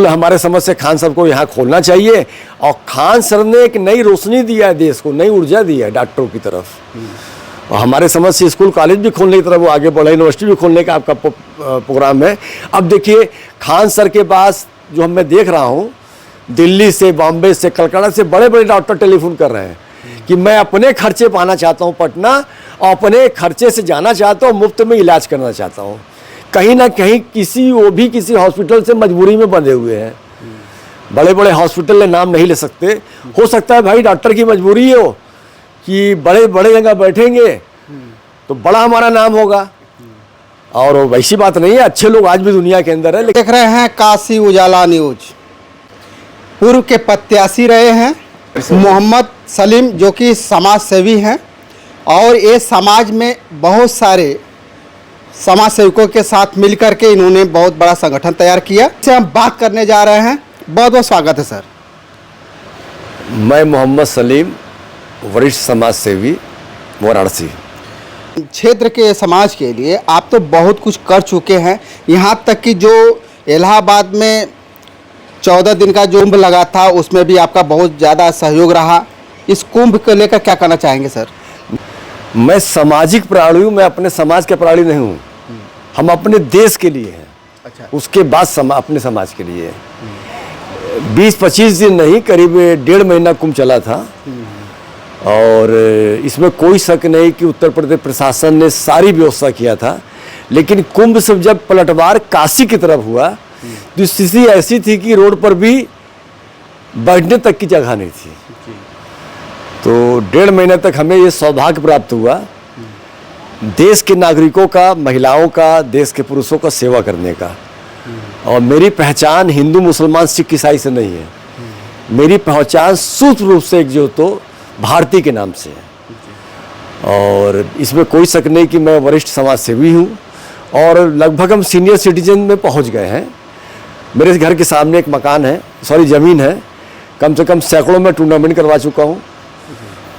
बिल्कुल हमारे समझ से खान साहब को यहाँ खोलना चाहिए। और खान सर ने एक नई रोशनी दिया है देश को, नई ऊर्जा दी है डॉक्टरों की तरफ। और हमारे समझ से स्कूल कॉलेज भी खोलने की तरफ वो आगे बढ़े, यूनिवर्सिटी भी खोलने का आपका प्रोग्राम है। अब देखिए खान सर के पास जो मैं देख रहा हूँ, दिल्ली से, बॉम्बे से, कलकत्ता से बड़े बड़े डॉक्टर टेलीफोन कर रहे हैं कि मैं अपने खर्चे पे आना चाहता हूँ पटना, और अपने खर्चे से जाना चाहता हूँ, मुफ्त में इलाज करना चाहता हूँ। कहीं ना कहीं किसी हॉस्पिटल से मजबूरी में बंधे हुए हैं। बड़े बड़े हॉस्पिटल में नाम नहीं ले सकते, हो सकता है भाई डॉक्टर की मजबूरी हो कि बड़े बड़े जगह बैठेंगे तो बड़ा हमारा नाम होगा, और वैसी बात नहीं है, अच्छे लोग आज भी दुनिया के अंदर है। देख रहे हैं काशी उजाला न्यूज। पूर्व के प्रत्याशी रहे हैं मोहम्मद सलीम, जो कि समाज सेवी हैं, और ये समाज में बहुत सारे समाज सेवकों के साथ मिलकर के इन्होंने बहुत बड़ा संगठन तैयार किया। इससे हम बात करने जा रहे हैं। बहुत बहुत स्वागत है सर। मैं मोहम्मद सलीम, वरिष्ठ समाज सेवी, वाराणसी। क्षेत्र के समाज के लिए आप तो बहुत कुछ कर चुके हैं, यहाँ तक कि जो इलाहाबाद में 14 दिन का जो कुंभ लगा था उसमें भी आपका बहुत ज़्यादा सहयोग रहा। इस कुंभ को लेकर क्या कहना चाहेंगे सर? मैं सामाजिक प्राणी हूँ, मैं अपने समाज के प्राणी नहीं हूँ। हम अपने देश के लिए हैं। अच्छा। उसके बाद अपने समाज के लिए 20-25 दिन नहीं, करीब 1.5 महीना कुंभ चला था। और इसमें कोई शक नहीं कि उत्तर प्रदेश प्रशासन ने सारी व्यवस्था किया था। लेकिन कुंभ से जब पलटवार काशी की तरफ हुआ तो स्थिति ऐसी थी कि रोड पर भी बैठने तक की जगह नहीं थी। तो 1.5 महीने तक हमें ये सौभाग्य प्राप्त हुआ देश के नागरिकों का, महिलाओं का, देश के पुरुषों का सेवा करने का। और मेरी पहचान हिंदू, मुसलमान, सिख, ईसाई से नहीं है। मेरी पहचान सूत्र रूप से एक जो तो भारती के नाम से है। और इसमें कोई शक नहीं कि मैं वरिष्ठ समाज सेवी हूँ, और लगभग हम सीनियर सिटीजन में पहुँच गए हैं। मेरे घर के सामने एक मकान है, ज़मीन है, कम से कम सैकड़ों में टूर्नामेंट करवा चुका हूँ।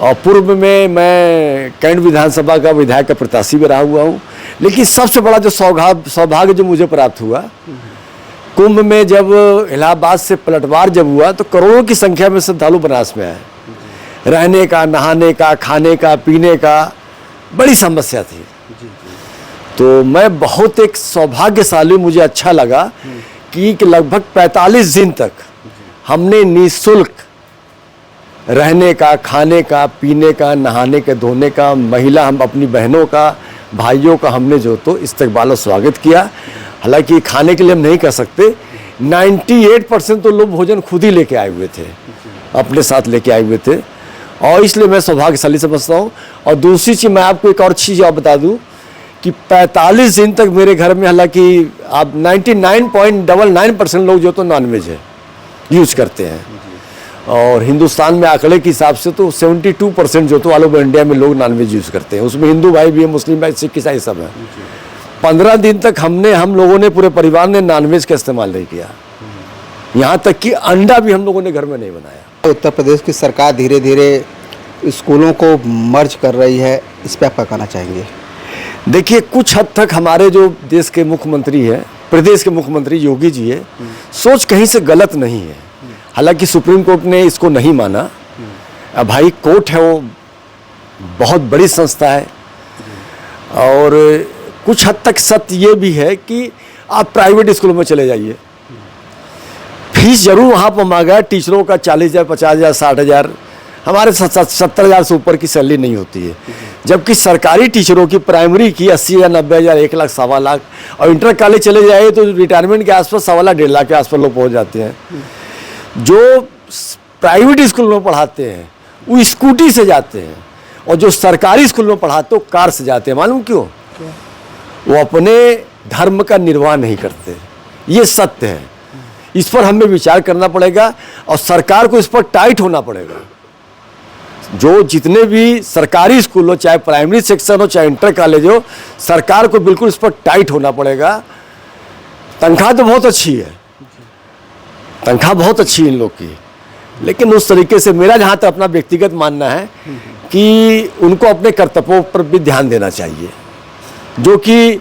और पूर्व में मैं कैंट विधानसभा का विधायक का प्रत्याशी भी रहा हुआ हूँ। लेकिन सबसे बड़ा जो सौभाग्य जो मुझे प्राप्त हुआ, कुंभ में जब इलाहाबाद से पलटवार जब हुआ तो करोड़ों की संख्या में श्रद्धालु बनारस में आए। रहने का, नहाने का, खाने का, पीने का बड़ी समस्या थी। तो मैं बहुत एक सौभाग्यशाली, मुझे अच्छा लगा कि लगभग 45 दिन तक हमने निःशुल्क रहने का, खाने का, पीने का, नहाने के, धोने का, महिला हम अपनी बहनों का, भाइयों का हमने जो तो इस्तकबाल और स्वागत किया। हालांकि खाने के लिए हम नहीं कह सकते, 98% तो लोग भोजन खुद ही लेके आए हुए थे, अपने साथ लेके आए हुए थे। और इसलिए मैं सौभाग्यशाली समझता हूँ। और दूसरी चीज़ मैं आपको एक और चीज़ और बता दूँ कि 45 दिन तक मेरे घर में, हालांकि आप 99.99% लोग जो तो नॉनवेज है यूज करते हैं। और हिंदुस्तान में आंकड़े के हिसाब से तो 72% जो तो ऑल ओवर इंडिया में लोग नॉनवेज यूज़ करते हैं। उसमें हिंदू भाई भी है, मुस्लिम भाई, सिख, ईसाई सब है। 15 दिन तक हम लोगों ने, पूरे परिवार ने नॉनवेज का इस्तेमाल नहीं किया। यहाँ तक कि अंडा भी हम लोगों ने घर में नहीं बनाया। उत्तर प्रदेश की सरकार धीरे धीरे स्कूलों को मर्ज कर रही है, इस पर आप कहना चाहेंगे? देखिए, कुछ हद तक हमारे जो देश के मुख्यमंत्री हैं, प्रदेश के मुख्यमंत्री योगी जी है, सोच कहीं से गलत नहीं है। हालांकि सुप्रीम कोर्ट ने इसको नहीं माना। अब भाई कोर्ट है, वो बहुत बड़ी संस्था है। और कुछ हद तक सत्य ये भी है कि आप प्राइवेट स्कूलों में चले जाइए, फीस जरूर वहाँ पर मांगा है टीचरों का 40,000, 50,000, 60,000, हमारे 70,000 से ऊपर की सैलरी नहीं होती है। जबकि सरकारी टीचरों की प्राइमरी की 80,000, 90,000, 1 लाख, 1.25 लाख, और इंटर कॉलेज चले जाए तो रिटायरमेंट के आसपास 1.25 लाख, 1.5 लाख के आसपास लोग पहुँच जाते हैं। जो प्राइवेट स्कूल में पढ़ाते हैं वो स्कूटी से जाते हैं, और जो सरकारी स्कूल में पढ़ाते हैं वो कार से जाते हैं। मालूम क्यों? वो अपने धर्म का निर्वाह नहीं करते। ये सत्य है। इस पर हमें विचार करना पड़ेगा, और सरकार को इस पर टाइट होना पड़ेगा। जो जितने भी सरकारी स्कूल हो, चाहे प्राइमरी सेक्शन हो, चाहे इंटर कॉलेज हो, सरकार को बिल्कुल इस पर टाइट होना पड़ेगा। तनख्वाह तो बहुत अच्छी है, तनख्वाह बहुत अच्छी है इन लोग की, लेकिन उस तरीके से मेरा जहाँ तक अपना व्यक्तिगत मानना है कि उनको अपने कर्तव्यों पर भी ध्यान देना चाहिए, जो कि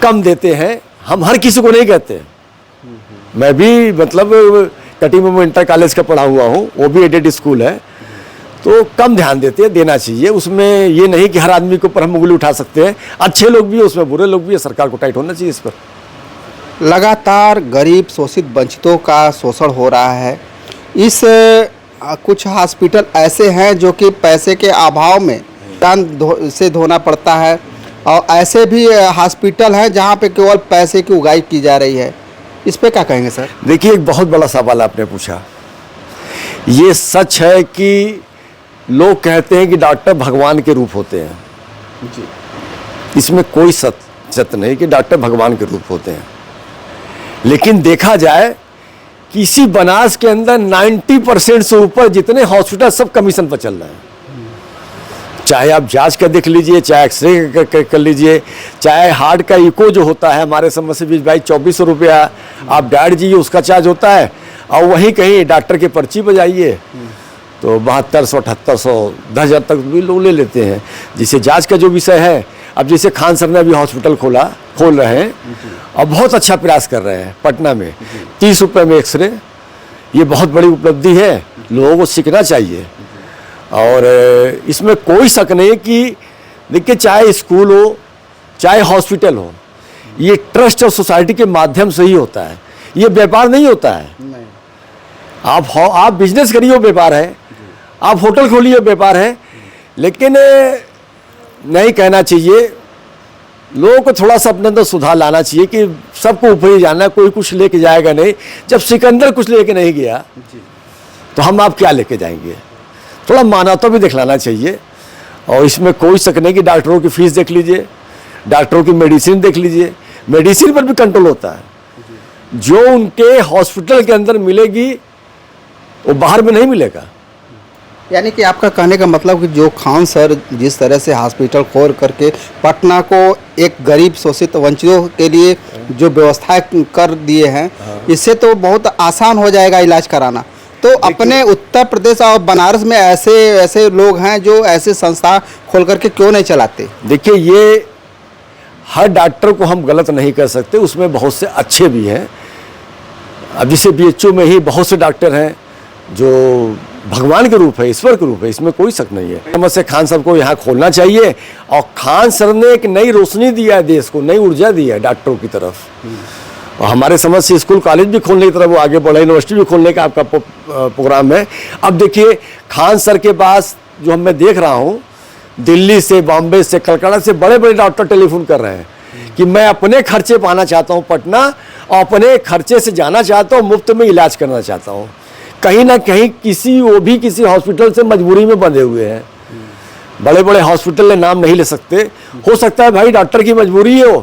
कम देते हैं। हम हर किसी को नहीं कहते, मैं भी मतलब कटी में इंटर कॉलेज का पढ़ा हुआ हूँ, वो भी एडेड स्कूल है, तो कम ध्यान देते हैं, देना चाहिए उसमें। ये नहीं कि हर आदमी के ऊपर हम उंगली उठा सकते हैं, अच्छे लोग भी है उसमें, बुरे लोग भी है, सरकार को टाइट होना चाहिए इस पर। लगातार गरीब शोषित वंचितों का शोषण हो रहा है। इस कुछ हॉस्पिटल ऐसे हैं जो कि पैसे के अभाव में दान से धोना पड़ता है, और ऐसे भी हॉस्पिटल हैं जहां पे केवल पैसे की उगाई की जा रही है। इस पे क्या कहेंगे सर? देखिए, एक बहुत बड़ा सवाल आपने पूछा। ये सच है कि लोग कहते हैं कि डॉक्टर भगवान के रूप होते हैं जी। इसमें कोई सत्य नहीं कि डॉक्टर भगवान के रूप होते हैं, लेकिन देखा जाए कि इसी बनास के अंदर 90% से ऊपर जितने हॉस्पिटल सब कमीशन पर चल रहे हैं। चाहे आप जांच का देख लीजिए, चाहे एक्सरे कर लीजिए, चाहे हार्ट का इको जो होता है हमारे समझ से 2200 रुपया आप डाइट जाइए उसका चार्ज होता है, और वहीं कहीं डॉक्टर की पर्ची पर जाइए तो 7200, 7800, 10,000 तक भी लोग ले लेते हैं। जिसे जांच का जो विषय है, अब जैसे खान सर ने अभी हॉस्पिटल खोल रहे हैं और बहुत अच्छा प्रयास कर रहे हैं पटना में, 30 रुपये में एक्सरे, ये बहुत बड़ी उपलब्धि है, लोगों को सीखना चाहिए। और इसमें कोई शक नहीं कि देखिए, चाहे स्कूल हो चाहे हॉस्पिटल हो, ये ट्रस्ट और सोसाइटी के माध्यम से ही होता है, ये व्यापार नहीं होता है। नहीं। आप बिजनेस करिए वो व्यापार है, आप होटल खोलिए व्यापार है, लेकिन नहीं कहना चाहिए, लोगों को थोड़ा सा अपने अंदर सुधार लाना चाहिए कि सबको ऊपर ही जाना है, कोई कुछ लेके जाएगा नहीं। जब सिकंदर कुछ लेके नहीं गया तो हम आप क्या लेके जाएंगे? थोड़ा मानवता भी दिखलाना चाहिए। और इसमें कोई शक नहीं कि डॉक्टरों की फीस देख लीजिए, डॉक्टरों की मेडिसिन देख लीजिए, मेडिसिन पर भी कंट्रोल होता है। जो उनके हॉस्पिटल के अंदर मिलेगी वो बाहर में नहीं मिलेगा। यानी कि आपका कहने का मतलब कि जो खान सर जिस तरह से हॉस्पिटल खोल करके पटना को एक गरीब शोषित वंचितों के लिए जो व्यवस्था कर दिए हैं, इससे तो बहुत आसान हो जाएगा इलाज कराना। तो अपने उत्तर प्रदेश और बनारस में ऐसे लोग हैं जो ऐसे संस्था खोल करके क्यों नहीं चलाते? देखिए, ये हर डॉक्टर को हम गलत नहीं कर सकते, उसमें बहुत से अच्छे भी हैं। अब जैसे BHO में ही बहुत से डॉक्टर हैं जो भगवान के रूप है, ईश्वर के रूप है, इसमें कोई शक नहीं है। समझ से खान साहब को यहाँ खोलना चाहिए, और खान सर ने एक नई रोशनी दिया है देश को, नई ऊर्जा दी है डॉक्टरों की तरफ। और हमारे समझ से स्कूल कॉलेज भी खोलने की तरफ वो आगे बढ़े, यूनिवर्सिटी भी खोलने का आपका प्रोग्राम है। अब देखिए, खान सर के पास जो मैं देख रहा हूँ, दिल्ली से, बॉम्बे से, कलकत्ता से बड़े बड़े डॉक्टर टेलीफोन कर रहे हैं कि मैं अपने खर्चे पर आना चाहता हूँ पटना, और अपने खर्चे से जाना चाहता हूँ, मुफ्त में इलाज करना चाहता हूँ। कहीं ना कहीं किसी हॉस्पिटल से मजबूरी में बंधे हुए हैं। बड़े बड़े हॉस्पिटल में नाम नहीं ले सकते, हो सकता है भाई डॉक्टर की मजबूरी हो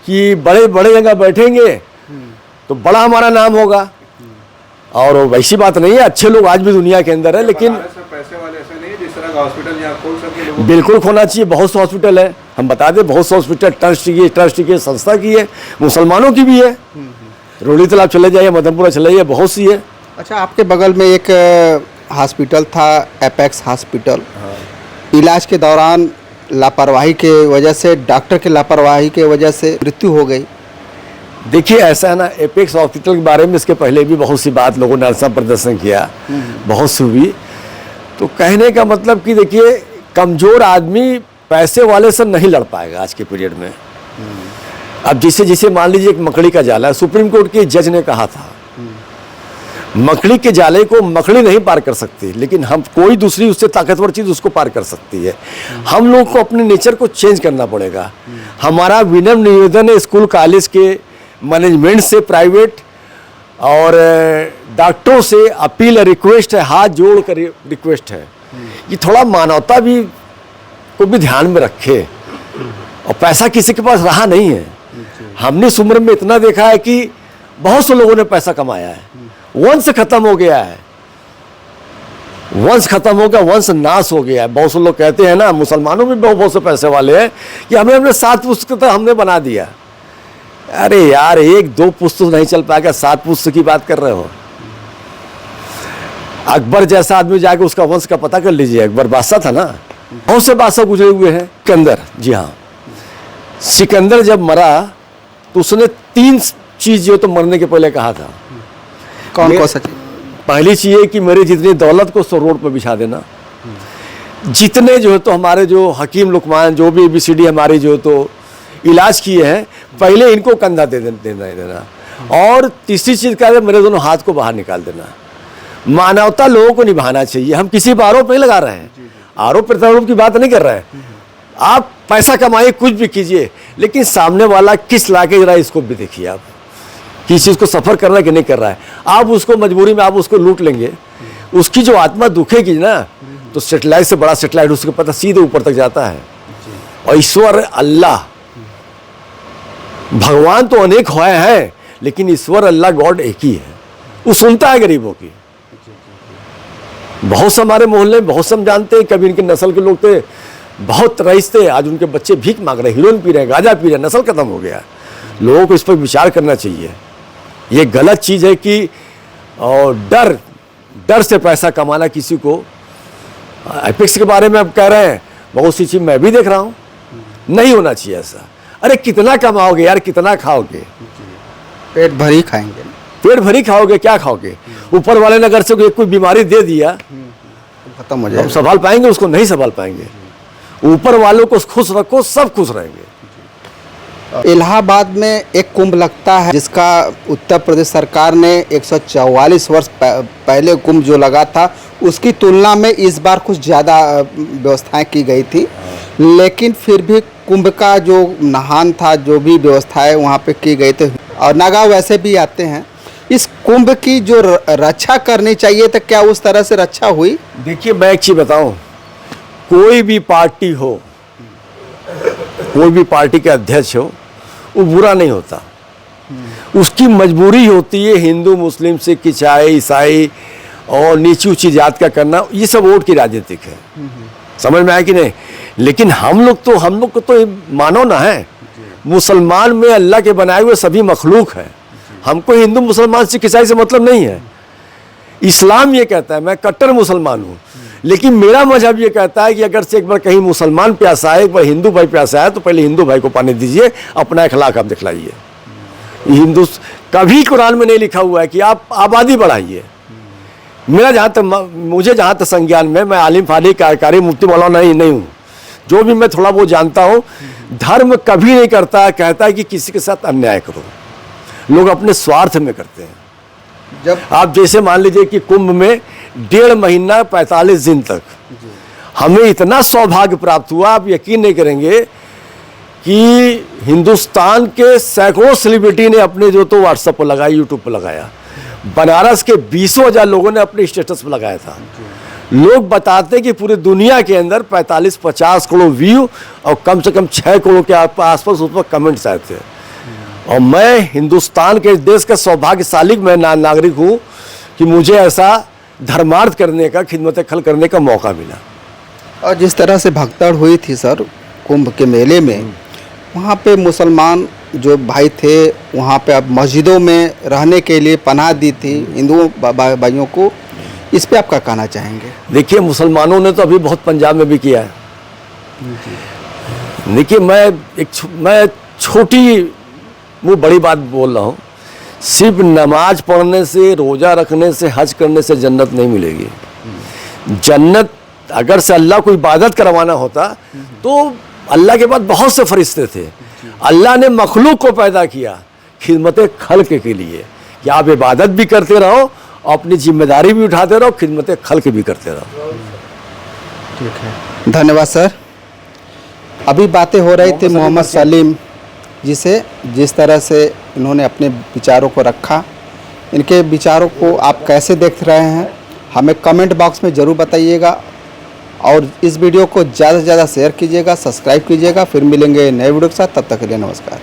कि बड़े बड़े जगह बैठेंगे तो बड़ा हमारा नाम होगा, और वैसी बात नहीं है। अच्छे लोग आज भी दुनिया के अंदर है, लेकिन पैसे वाले ऐसे नहीं जिस तरह का हॉस्पिटल यहाँ खोल सके लोगों। बिल्कुल खोलना चाहिए। बहुत से हॉस्पिटल है, हम बता दें, बहुत से हॉस्पिटल ट्रस्ट की संस्था की है, मुसलमानों की भी है। रोली तालाब चले जाइए, मदनपुरा चले जाइए, बहुत सी है। अच्छा, आपके बगल में एक हॉस्पिटल था, एपेक्स हॉस्पिटल। इलाज के दौरान लापरवाही के वजह से, डॉक्टर की लापरवाही के वजह से मृत्यु हो गई। देखिए, ऐसा है ना, एपेक्स हॉस्पिटल के बारे में इसके पहले भी बहुत सी बात लोगों ने ऐसा प्रदर्शन किया, बहुत सी हुई। तो कहने का मतलब कि देखिए, कमज़ोर आदमी पैसे वाले से नहीं लड़ पाएगा आज के पीरियड में। अब जिसे मान लीजिए एक मकड़ी का जाला है, सुप्रीम कोर्ट के जज ने कहा था मकड़ी के जाले को मकड़ी नहीं पार कर सकती, लेकिन हम कोई दूसरी उससे ताकतवर चीज़ उसको पार कर सकती है। हम लोग को अपने नेचर को चेंज करना पड़ेगा। हमारा विनम्र निवेदन है स्कूल कॉलेज के मैनेजमेंट से, प्राइवेट और डॉक्टरों से अपील है, रिक्वेस्ट है, हाथ जोड़ कर रिक्वेस्ट है कि थोड़ा मानवता भी को भी ध्यान में रखे। और पैसा किसी के पास रहा नहीं है। हमने इस उम्र में इतना देखा है कि बहुत से लोगों ने पैसा कमाया है, वंश खत्म हो गया है, वंश खत्म हो गया, वंश नाश हो गया है। बहुत से लोग कहते हैं ना, मुसलमानों में बहुत से पैसे वाले हैं कि हमने 7 पुस्तक तो हमने बना दिया। अरे यार, 1-2 पुस्तक नहीं चल पाएगा, 7 पुस्तक की बात कर रहे हो। अकबर जैसा आदमी जाके उसका वंश का पता कर लीजिए। अकबर बादशाह था ना, बहुत से बादशाह गुजरे हुए हैं। सिकंदर, जी हाँ, सिकंदर जब मरा तो उसने 3 चीज़ जो तो मरने के पहले कहा था। कौन कौन सा चीज? पहली चीज़ ये कि मेरी जितनी दौलत को उसको रोड पर बिछा देना, जितने जो है तो हमारे जो हकीम लुकमान जो भी ABCD हमारे जो तो इलाज किए हैं, पहले इनको कंधा देना। और तीसरी चीज़ क्या है, मेरे दोनों हाथ को बाहर निकाल देना। मानवता लोगों को निभाना चाहिए। हम किसी पर आरोप नहीं लगा रहे हैं, आरोप प्रत्यारोप की बात नहीं कर रहे हैं। आप पैसा कमाइए, कुछ भी कीजिए, लेकिन सामने वाला किस लाके जरा इसको भी देखिए आप, किस चीज़ को सफ़र कर रहा है कि नहीं कर रहा है। आप उसको मजबूरी में आप उसको लूट लेंगे, उसकी जो आत्मा दुखेगी ना, तो सेटेलाइट से बड़ा सेटेलाइट उसके पता सीधे ऊपर तक जाता है। और ईश्वर अल्लाह भगवान तो अनेक हुए हैं, लेकिन ईश्वर अल्लाह गॉड एक ही है। वो सुनता है गरीबों की। बहुत से हमारे मोहल्ले में बहुत से हम जानते हैं, कभी इनके नस्ल के लोग थे, बहुत रईस थे, आज उनके बच्चे भीख मांग रहे हैं, हीरोइन पी रहे हैं, गांजा पी रहे हैं, नस्ल खत्म हो गया। लोगों को इस पर विचार करना चाहिए। ये गलत चीज़ है कि और डर से पैसा कमाना किसी को। एपिक्स के बारे में अब कह रहे हैं, बहुत सी चीज़ मैं भी देख रहा हूँ, नहीं होना चाहिए ऐसा। अरे कितना कमाओगे यार, कितना खाओगे? पेट भर ही खाएंगे। पेट भरी खाओगे, क्या खाओगे? ऊपर वाले ने अगर से कोई बीमारी दे दिया, खत्म हो हम जाएगा। संभाल पाएंगे? उसको नहीं संभाल पाएंगे। ऊपर वालों को खुश रखो, सब खुश रहेंगे। इलाहाबाद में एक कुंभ लगता है, जिसका उत्तर प्रदेश सरकार ने 144 वर्ष पहले कुंभ जो लगा था, उसकी तुलना में इस बार कुछ ज़्यादा व्यवस्थाएं की गई थी। लेकिन फिर भी कुंभ का जो नहान था, जो भी व्यवस्थाएं वहाँ पे की गई थी, और नागा वैसे भी आते हैं। इस कुंभ की जो रक्षा करनी चाहिए, तो क्या उस तरह से रक्षा हुई? देखिए, मैं एक चीज़ बताऊं, कोई भी पार्टी हो, कोई भी पार्टी के अध्यक्ष हो, वो बुरा नहीं होता। उसकी मजबूरी होती है हिंदू मुस्लिम सिख ईसाई और नीची ऊंची जात का करना। ये सब वोट की राजनीतिक है। समझ में आया कि नहीं? लेकिन हम लोग को तो मानो ना है, मुसलमान में अल्लाह के बनाए हुए सभी मखलूक हैं। हमको हिंदू मुसलमान सिख ईसाई से मतलब नहीं है। इस्लाम ये कहता है, मैं कट्टर मुसलमान हूँ, लेकिन मेरा मजहब ये कहता है कि अगर से एक बार कहीं मुसलमान प्यासा है, एक बार हिंदू भाई प्यासा है, तो पहले हिंदू भाई को पानी दीजिए, अपना अखलाक आप दिखलाइए। हिंदू कभी कुरान में नहीं लिखा हुआ है कि आप आबादी बढ़ाइए। मुझे जहाँ तक संज्ञान में, मैं आलिम फाली कारी मुफ्ती मौलाना नहीं हूँ, जो भी मैं थोड़ा बहुत जानता हूँ, धर्म कभी नहीं कहता है कि किसी के साथ अन्याय करो। लोग अपने स्वार्थ में करते हैं। जब आप जैसे मान लीजिए कि कुंभ में 1.5 महीना 45 दिन तक हमें इतना सौभाग्य प्राप्त हुआ, आप यकीन नहीं करेंगे कि हिंदुस्तान के सैकड़ों सेलिब्रिटी ने अपने जो तो व्हाट्सएप पर लगाया, यूट्यूब पर लगाया। बनारस के 20,000 लोगों ने अपने स्टेटस पर लगाया था। लोग बताते हैं कि पूरी दुनिया के अंदर 45-50 करोड़ व्यू और कम से कम 6 करोड़ के आसपास उस पर कमेंट्स आए थे। और मैं हिंदुस्तान के देश का सौभाग्यशाली मैं नागरिक हूँ कि मुझे ऐसा धर्मार्थ करने का, खिदमत खल करने का मौका मिला। और जिस तरह से भगदड़ हुई थी सर कुंभ के मेले में, वहाँ पे मुसलमान जो भाई थे, वहाँ पे अब मस्जिदों में रहने के लिए पनाह दी थी हिंदुओं भाइयों को। इस पे आप क्या कहना चाहेंगे? देखिए, मुसलमानों ने तो अभी बहुत पंजाब में भी किया है। देखिए, मैं छोटी वो बड़ी बात बोल रहा हूँ, सिर्फ नमाज पढ़ने से, रोज़ा रखने से, हज करने से जन्नत नहीं मिलेगी। जन्नत अगर से अल्लाह को इबादत करवाना होता तो अल्लाह के बाद बहुत से फरिश्ते थे। अल्लाह ने मखलूक को पैदा किया खिदमत खल्क के लिए कि आप इबादत भी करते रहो, अपनी जिम्मेदारी भी उठाते रहो, खिदमत खल्क भी करते रहो। ठीक है, धन्यवाद सर। अभी बातें हो रही थी मोहम्मद सलीम जिसे, जिस तरह से इन्होंने अपने विचारों को रखा, इनके विचारों को आप कैसे देख रहे हैं, हमें कमेंट बॉक्स में ज़रूर बताइएगा। और इस वीडियो को ज़्यादा से ज़्यादा शेयर कीजिएगा, सब्सक्राइब कीजिएगा। फिर मिलेंगे नए वीडियो के साथ, तब तक के लिए नमस्कार।